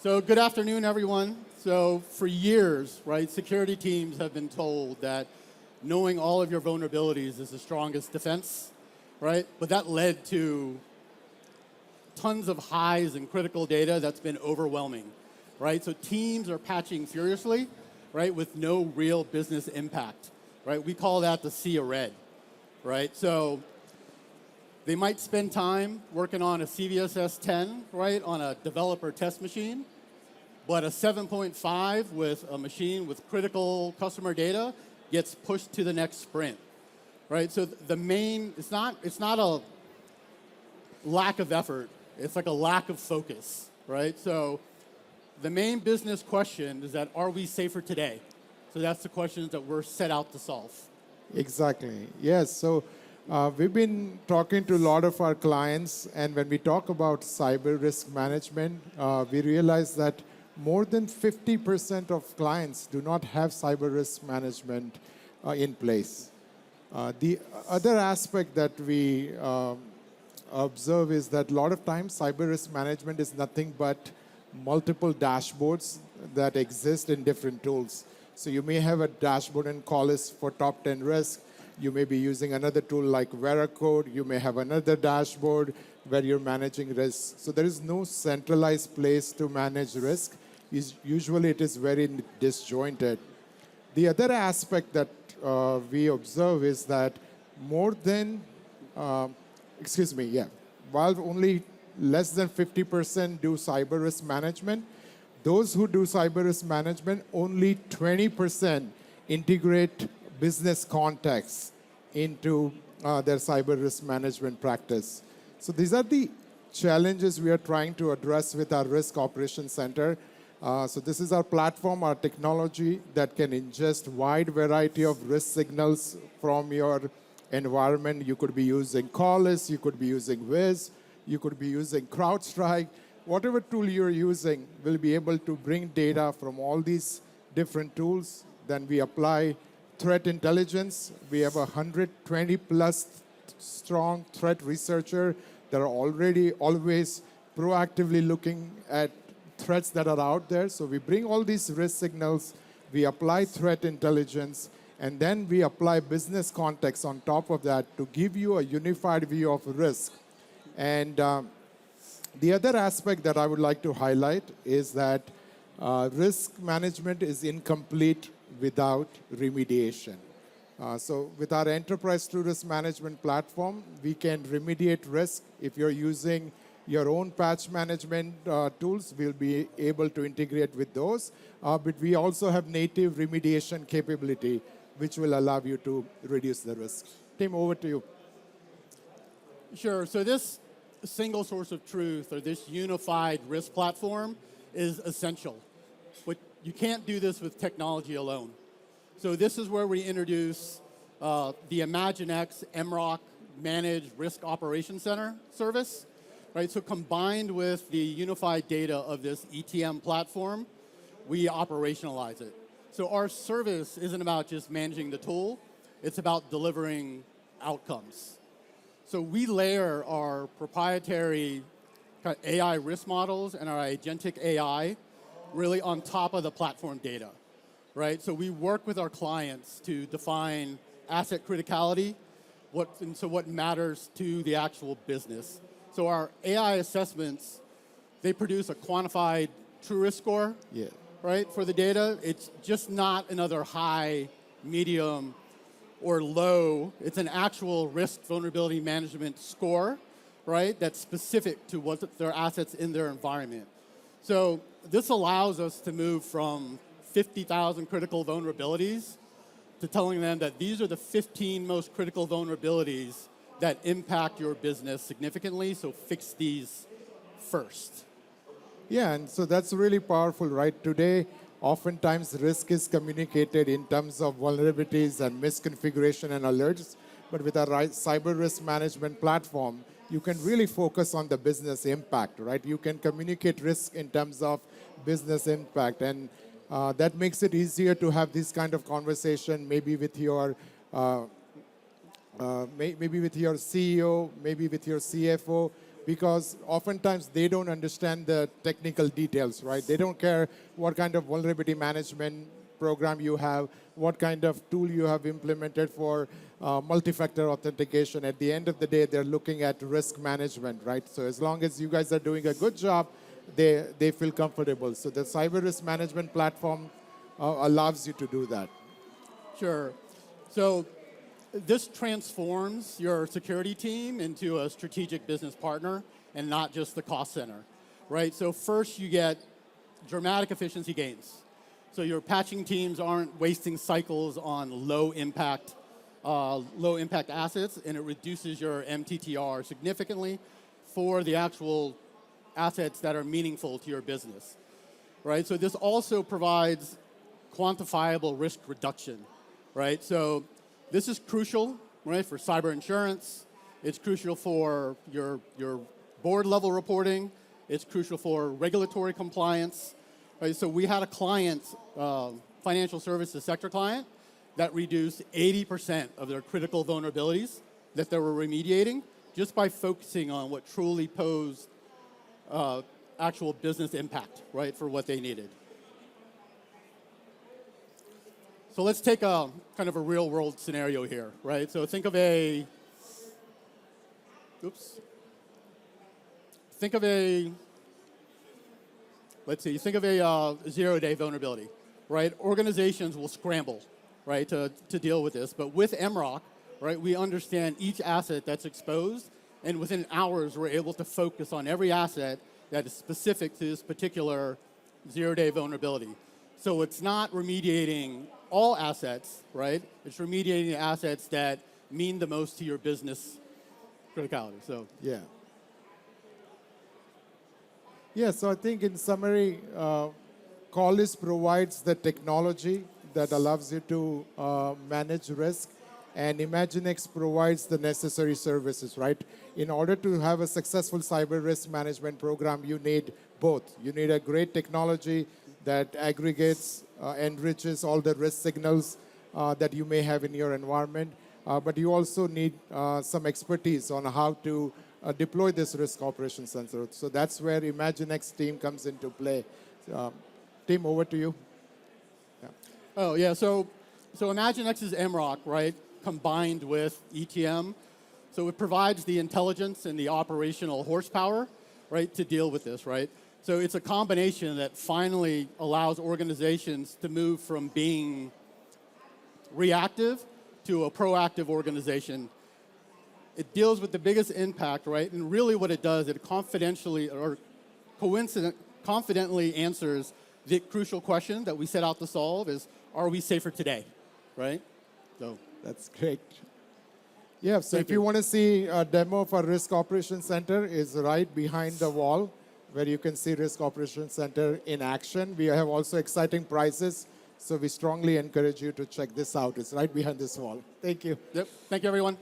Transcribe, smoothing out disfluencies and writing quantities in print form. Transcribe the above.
So good afternoon, everyone. So for years, right, security teams have been told that knowing all of your vulnerabilities is the strongest defense, right? But that led to tons of highs in critical data that's been overwhelming, right? So teams are patching furiously, right, with no real business impact, right? We call that the sea of red, right? So they might spend time working on a CVSS 10, right, on a developer test machine, but a 7.5 with a machine with critical customer data gets pushed to the next sprint, right? So the main, it's not a lack of effort, it's like a lack of focus, right? So the main business question is that, are we safer today? So that's the questions that we're set out to solve. Exactly. Yes. So we've been talking to a lot of our clients, and when we talk about cyber risk management, we realize that more than 50% of clients do not have cyber risk management in place. The other aspect that we observe is that a lot of times cyber risk management is nothing but multiple dashboards that exist in different tools. So you may have a dashboard in Qualys for top 10 risk. You may be using another tool like Veracode. You may have another dashboard where you're managing risk. So there is no centralized place to manage risk. Usually it is very disjointed. The other aspect that we observe is that more than, while only less than 50% do cyber risk management, those who do cyber risk management, only 20% integrate business context into their cyber risk management practice. So these are the challenges we are trying to address with our Risk Operations Center. So this is our platform, our technology that can ingest wide variety of risk signals from your environment. You could be using Qualys, you could be using Wiz, you could be using CrowdStrike. Whatever tool you're using will be able to bring data from all these different tools. Then we apply threat intelligence. We have 120 plus strong threat researcher that are already always proactively looking at threats that are out there. So we bring all these risk signals, we apply threat intelligence, and then we apply business context on top of that to give you a unified view of risk. And the other aspect that I would like to highlight is that risk management is incomplete without remediation. So with our enterprise true risk management platform, we can remediate risk. If you're using your own patch management tools, we'll be able to integrate with those. But we also have native remediation capability, which will allow you to reduce the risk. Tim, over to you. Sure. So this single source of truth, or this unified risk platform, is essential. But you can't do this with technology alone. So this is where we introduce the ImagineX's mROC Managed Risk Operations Center service. Right, so combined with the unified data of this ETM platform, we operationalize it. So our service isn't about just managing the tool, it's about delivering outcomes. So we layer our proprietary AI risk models and our agentic AI really on top of the platform data, right? So we work with our clients to define asset criticality, what matters to the actual business. So our AI assessments, they produce a quantified true risk score, right, for the data. It's just not another high, medium, or low. It's an actual risk vulnerability management score, right, that's specific to what their assets in their environment. So this allows us to move from 50,000 critical vulnerabilities to telling them that these are the 15 most critical vulnerabilities that impact your business significantly, so fix these first. Yeah, and so that's really powerful, right? Today, oftentimes risk is communicated in terms of vulnerabilities and misconfiguration and alerts, but with our cyber risk management platform, you can really focus on the business impact, right? You can communicate risk in terms of business impact, and that makes it easier to have this kind of conversation, maybe with your CEO, maybe with your CFO, because oftentimes they don't understand the technical details, right? They don't care what kind of vulnerability management program you have, what kind of tool you have implemented for multi-factor authentication. At the end of the day, they're looking at risk management, right? So as long as you guys are doing a good job, they feel comfortable. So the cyber risk management platform allows you to do that. Sure. So this transforms your security team into a strategic business partner and not just the cost center, right? So first you get dramatic efficiency gains. So your patching teams aren't wasting cycles on low impact assets, and it reduces your MTTR significantly for the actual assets that are meaningful to your business, right? So this also provides quantifiable risk reduction, right? So this is crucial, right, for cyber insurance. It's crucial for your board level reporting. It's crucial for regulatory compliance. Right? So we had a client, financial services sector client, that reduced 80% of their critical vulnerabilities that they were remediating just by focusing on what truly posed actual business impact, right, for what they needed. So let's take a kind of a real world scenario here, right? So think of a zero-day vulnerability, right? Organizations will scramble, right, to deal with this. But with mROC, right, we understand each asset that's exposed, and within hours, we're able to focus on every asset that is specific to this particular zero-day vulnerability. So it's not remediating all assets, right? It's remediating the assets that mean the most to your business criticality. So yeah. Yeah, so I think in summary, Qualys provides the technology that allows you to manage risk, and ImagineX provides the necessary services, right? In order to have a successful cyber risk management program, you need both. You need a great technology that aggregates, enriches all the risk signals that you may have in your environment, but you also need some expertise on how to deploy this risk operations center. So that's where ImagineX team comes into play. Tim, over to you. Yeah. Oh, yeah, so ImagineX's mROC, right, combined with ETM, so it provides the intelligence and the operational horsepower, right, to deal with this, right? So it's a combination that finally allows organizations to move from being reactive to a proactive organization. It deals with the biggest impact, right? And really what it does, it confidently answers the crucial question that we set out to solve is, are we safer today, right? So that's great. Yeah, so if you want to see a demo of our Risk Operations Center, is right behind the wall, where you can see Risk Operations Center in action. We have also exciting prizes, so we strongly encourage you to check this out. It's right behind this wall. Thank you. Yep. Thank you, everyone.